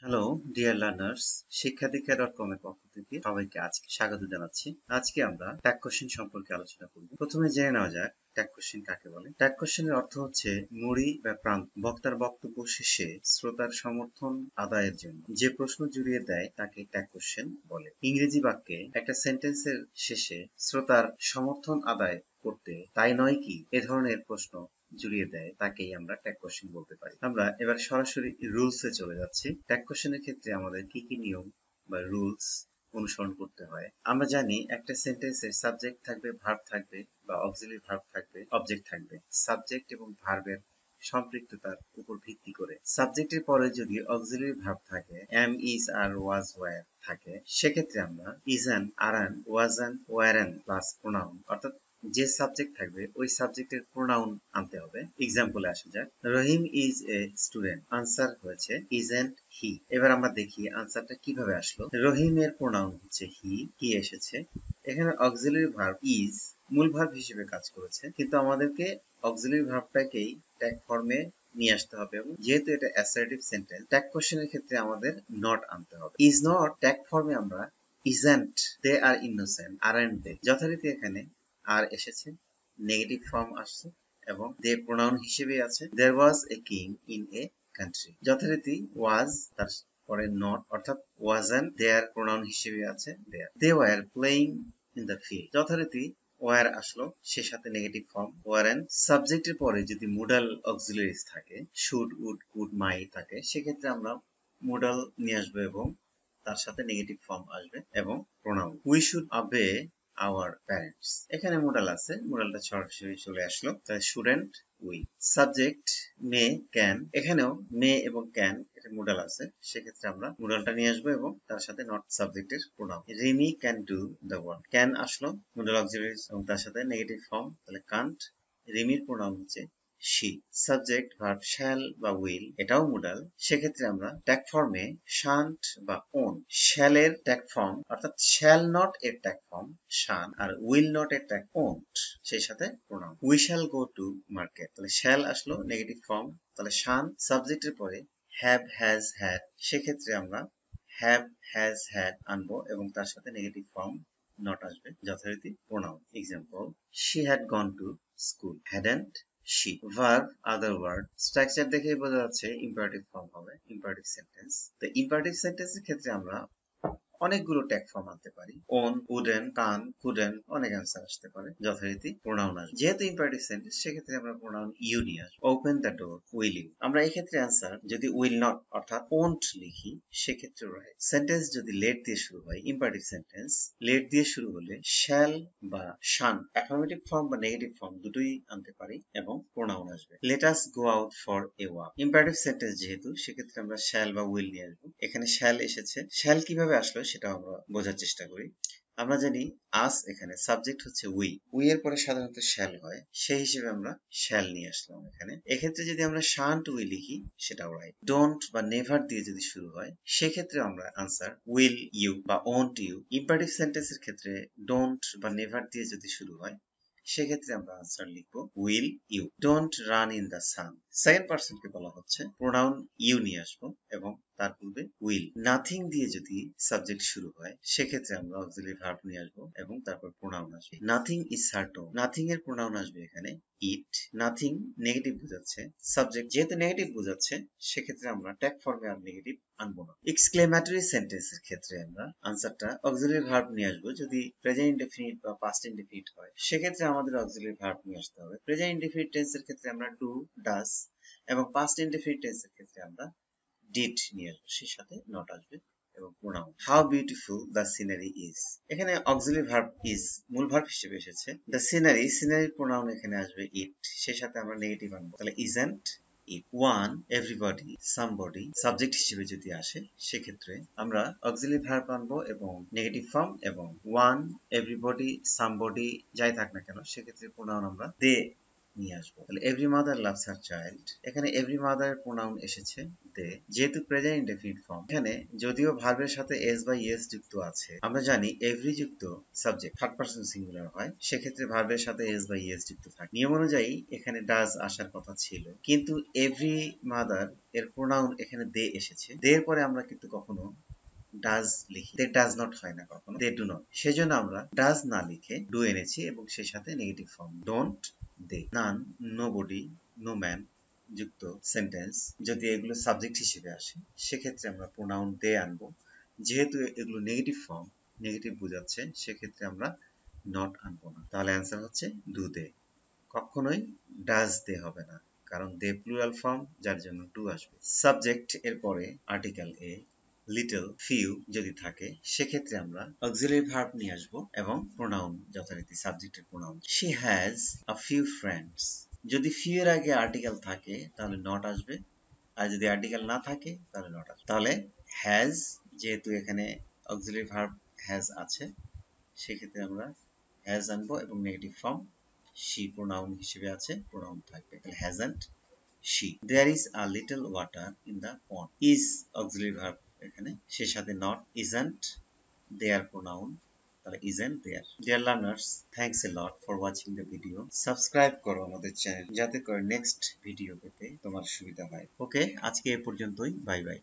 Hello dear learners, শিক্ষাদীক্ষা.com এর পক্ষ থেকে সবাইকে আজকে স্বাগত জানাচ্ছি। আজকে আমরা ট্যাগ কোশ্চেন সম্পর্কে আলোচনা করব। প্রথমে জেনে নেওয়া যাক ট্যাগ কোশ্চেন কাকে বলে। ট্যাগ কোশ্চেনের অর্থ হচ্ছে মুড়ি বা প্রান্ত। বক্তার বক্তব্য শেষে শ্রোতার সমর্থন আদায়ের জন্য যে প্রশ্ন জুড়িয়ে দেয় তাকে ট্যাগ কোশ্চেন বলে। ইংরেজি বাক্যে একটা সেন্টেন্সের শেষে শ্রোতার সমর্থন আদায় করতে তাই নয় কি এ ধরনের প্রশ্ন জুড়িয়ে দেয় তাকেই আমরা ট্যাগ কোশ্চেন বলতে পারি। আমরা এবার সরাসরি রুলসে চলে যাচ্ছি। ট্যাগ কোশ্চেনের ক্ষেত্রে আমাদের কি কি নিয়ম বা রুলস অনুসরণ করতে হয়। আমরা জানি একটা সেন্টেন্সের সাবজেক্ট থাকবে, ভার্ব থাকবে বা অক্সিলারি ভার্ব থাকবে, অবজেক্ট থাকবে। সাবজেক্ট এবং ভার্বের সম্পৃক্ততার উপর ভিত্তি করে সাবজেক্টের পরে যদি অক্সিলারি ভার্ব থাকে, am, is, are, was, were থাকে, সেক্ষেত্রে আমরা isn't, aren't, wasn't, weren't plus pronoun অর্থাৎ যে সাবজেক্ট থাকবে ওই সাবজেক্টের প্রোনাউন আনতে হবে। এক্সাম্পলে আসা যাক, রহিম ইজ এ স্টুডেন্ট। আনসার হয়েছে ইজেন্ট হি। এবার আমরা দেখি আনসারটা কিভাবে আসলো। রহিমের প্রোনাউন হচ্ছে হি, কি এসেছে এখানে অক্সিলারি ভার্ব ইজ মূল ভার্ব হিসেবে কাজ করেছে, কিন্তু আমাদেরকে অক্সিলারি ভার্বটাকেই ট্যাগ ফর্মে নিয়ে আসতে হবে এবং যেহেতু এটা অ্যাসার্টিভ সেন্টেন্স, ট্যাগ কোশ্চেনের ক্ষেত্রে আমাদের নট আনতে হবে। ইজ নট ট্যাগ ফর্মে আমরা ইজেন্ট, দে আর ইনোসেন্ট, আরএন্ট দে, যথারীতি এখানে আর এসেছে, নেগেটিভ ফর্ম আসছে এবং দে প্রোনাউন হিসেবে আছে। There was a king in a country, যথারীতি ওয়াজ তার পরে নট অর্থাৎ ওয়াজেন্ট দেয়ার প্রোনাউন হিসেবে আছে there. They were playing in the field, যথারীতি ওয়ার আসলো, সে সাথে নেগেটিভ ফর্ম ওয়ারেন। সাবজেক্টের পরে যদি মোডাল অক্সিলারিজ থাকে, শুড, উড, কুড, মাই থাকে, সেক্ষেত্রে আমরা মোডাল নিয়ে আসবো এবং তার সাথে নেগেটিভ ফর্ম আসবে এবং pronoun. We should অবে our parents, এখানে মোডাল আছে, মোডালটা সরাসরি চলে আসলো, তাই shouldn't we. Subject May, can, এখানেও মে এবং ক্যান এটা মোডাল আছে, সেক্ষেত্রে আমরা মোডালটা নিয়ে আসবো এবং তার সাথে নট সাবজেক্টের pronoun. Rimi can do the work, can আসলো মোডাল অক্সিলারিজ এবং তার সাথে নেগেটিভ ফর্ম, তাহলে কান্ট। রিমির প্রোনাউন হচ্ছে she। সাবজেক্ট ভার্ব শ্যাল বা উইল এটাও মোডাল, সেক্ষেত্রে আমরা ট্যাগ ফর্মে শান্ট বা ওন। শ্যালের ট্যাগ ফর্ম অর্থাৎ শ্যাল নট এর ট্যাগ ফর্ম শান আর উইল নট এর ট্যাগ ওন্ট, সেই সাথে pronoun. We shall go to market, তাহলে শ্যাল আসলো নেগেটিভ ফর্ম, তাহলে শান সাবজেক্টের পরে হ্যাভ, হ্যাজ, হ্যাড, সেক্ষেত্রে আমরা হ্যাভ, হ্যাজ, হ্যাড আনবো এবং তার সাথে নেগেটিভ ফর্ম নট আসবে, যথারীতি pronoun. Example, she had gone to school, hadn't she। Verb other word, structure দেখেই বোঝা যাচ্ছে ইম্পারেটিভ ফর্ম হবে, ইম্পারেটিভ সেন্টেন্স। তো ইম্পারেটিভ সেন্টেন্সের ক্ষেত্রে আমরা অনেকগুলো ট্যাগ ফর্ম আনতে পারি, ওন, উডেন, কান, কুডেন, অনেক অ্যান্সার আসতে পারে, যথারীতি প্রোনাউন আসবে। যেহেতু ইম্পারেটিভ সেন্টেন্স, সেক্ষেত্রে আমরা প্রোনাউন ইউ নিয়ে আসবো। Open the door, will you. আমরা এই ক্ষেত্রে অ্যান্সার যদি উইল নট অর্থাৎ ওন্ট লিখি, সেক্ষেত্রে রাইট। সেন্টেন্স যদি লেট দিয়ে শুরু হয়, ইম্পারেটিভ সেন্টেন্স লেট দিয়ে শুরু হলে শ্যাল বা শান অ্যাফার্মেটিভ ফর্ম বা নেগেটিভ ফর্ম দুটোই আনতে পারি এবং প্রোনাউন আসবে। Let us go out for a walk, imperative sentence যেহেতু, সেক্ষেত্রে আমরা শ্যাল বা উইল নিয়ে আসবো। এখানে শ্যাল এসেছে, শ্যাল কিভাবে আসলো সেটা আমরা বোঝার চেষ্টা করি। আমরা জানি আস এখানে সাবজেক্ট হচ্ছে উই, উই এর পরে সাধারণত শ্যাল হয়, সেই হিসেবে আমরা শ্যাল নিয়ে আসলাম এখানে। এক্ষেত্রে যদি আমরা শান্ট উই লিখি সেটাও রাইট। ডোন্ট বা নেভার দিয়ে যদি শুরু হয়, সেক্ষেত্রে আমরা আনসার উইল ইউ বা ওন্ট ইউ। ইম্পারেটিভ সেন্টেন্সের ক্ষেত্রে ডোন্ট বা নেভার দিয়ে যদি শুরু হয়, সেক্ষেত্রে আমরা আনসার লিখবো will you. Don't run in the sun, second পারসনকে বলা হচ্ছে, প্রোনাউন ইউ নিয়ে আসবো এবং তার পূর্বে উইল। নাথিং দিয়ে যদি সাবজেক্ট শুরু হয়, সেক্ষেত্রে আমরা অক্সিলারি ভার্ব নিয়ে আসবো এবং তারপর প্রোনাউন আসবে। নাথিং ইজ সার্টেন, নাথিং এর প্রোনাউন আসবে এখানে ইট। নাথিং নেগেটিভ বোঝাচ্ছে, সাবজেক্ট যেহেতু নেগেটিভ বোঝাচ্ছে, সেক্ষেত্রে আমরা ট্যাগ ফর্মে আর নেগেটিভ আনবো না। এক্সক্লেমেটরি সেন্টেন্সের ক্ষেত্রে আমরা আনসারটা অক্সিলারি ভার্ব নিয়ে আসবো। যদি প্রেজেন্ট ইনডেফিনিট বা পাস্ট ইনডেফিনিট হয়, সেক্ষেত্রে আমাদের অক্সিলারি ভার্ব নিয়ে আসতে হবে। প্রেজেন্ট ইনডেফিনিট টেন্সের ক্ষেত্রে আমরা ডু, ডাস এবং পাস্ট ইনডেফিনিট টেন্সের ক্ষেত্রে আমরা ডিড নিয়ে আসবো, সেই সাথে নট আসবে এবং pronoun. How beautiful the scenery is, এখানে অক্সিলারি ভার্ব ইজ মূল ভার্ব হিসেবে এসেছে। দ্য সিনারি, সিনারির প্রোনাউন এখানে আসবে ইট, সেই সাথে আমরা নেগেটিভ আনবো, তাহলে isn't it. One, everybody, somebody subject হিসেবে যদি আসে, সেক্ষেত্রে আমরা অক্সিলারি ভার্ব আনবো এবং নেগেটিভ ফর্ম, এবং ওয়ান, এভরিবডি, সামবডি যাই থাক না কেন, সেক্ষেত্রে প্রোনাউন আমরা দে নিয়ে আসবো। তাহলে every mother loves her child, এখানে এভরি মাদার প্রোনাউন এসেছে দে, যেহেতু প্রেজেন্ট ইনডেফিনিট ফর্ম, এখানে যদিও ভার্বের সাথে এস বা ইএস যুক্ত আছে, আমরা জানি এভরি যুক্ত সাবজেক্ট থার্ড পারসন সিঙ্গুলার হয়, সেক্ষেত্রে ভার্বের সাথে এস বা ইএস যুক্ত থাকে। নিয়ম অনুযায়ী এখানে ডাজ আসার কথা ছিল, কিন্তু এভরি মাদার এর প্রোনাউন এখানে দে এসেছে, দে এর পরে আমরা কিন্তু কখনো ডাজ লিখি, দে ডাজ নট হয় না কখনো, দে ডু নট, সেজন্য আমরা ডাজ না লিখে ডু এনেছি এবং সেই সাথে negative form don't, they, none, nobody, no man যুক্ত সেন্টেন্স যদি এগুলো সাবজেক্ট হিসেবে আসে, সেক্ষেত্রে আমরা প্রোনাউন দে আনবো। যেহেতু এগুলো নেগেটিভ ফর্ম, নেগেটিভ বোঝাচ্ছে, সেক্ষেত্রে আমরা নট আনবো না। তাহলে অ্যান্সার হচ্ছে ডু দে। কখনোই ডাজ দে হবে না, কারণ দে প্লুরাল ফর্ম, যার জন্য ডু আসবে। সাবজেক্ট এর পরে আর্টিকেল এ, লিটল, ফিউ যদি থাকে, সেক্ষেত্রে আমরা অক্সিলারি ভার্ব নিয়ে আসবো এবং প্রোনাউন যথারীতি সাবজেক্টের pronoun. She has a few friends, যদি ফিউ এর আগে আর্টিকেল থাকে তাহলে নট আসবে, আর যদি আর্টিকেল না থাকে তাহলে নট আসবে। তাহলে হ্যাজ, যেহেতু এখানে অক্সিলারি ভার্ব হ্যাজ আছে, সেক্ষেত্রে আমরা হ্যাজ আনবো এবং নেগেটিভ ফর্ম শি প্রোনাউন হিসেবে আছে, প্রোনাউন থাকবে। তাহলে hasn't, she. There is a little water in the pond, is auxiliary verb এখানে, সে সাথে নট, ইজন্ট দেয়ার প্রোনাউন, তাহলে isn't there. Dear learners, thanks a lot for watching the video. Subscribe করো আমাদের চ্যানেল, যাতে করে নেক্সট ভিডিও পেতে তোমার সুবিধা হয়। ওকে, আজকে এ পর্যন্তই, বাই বাই।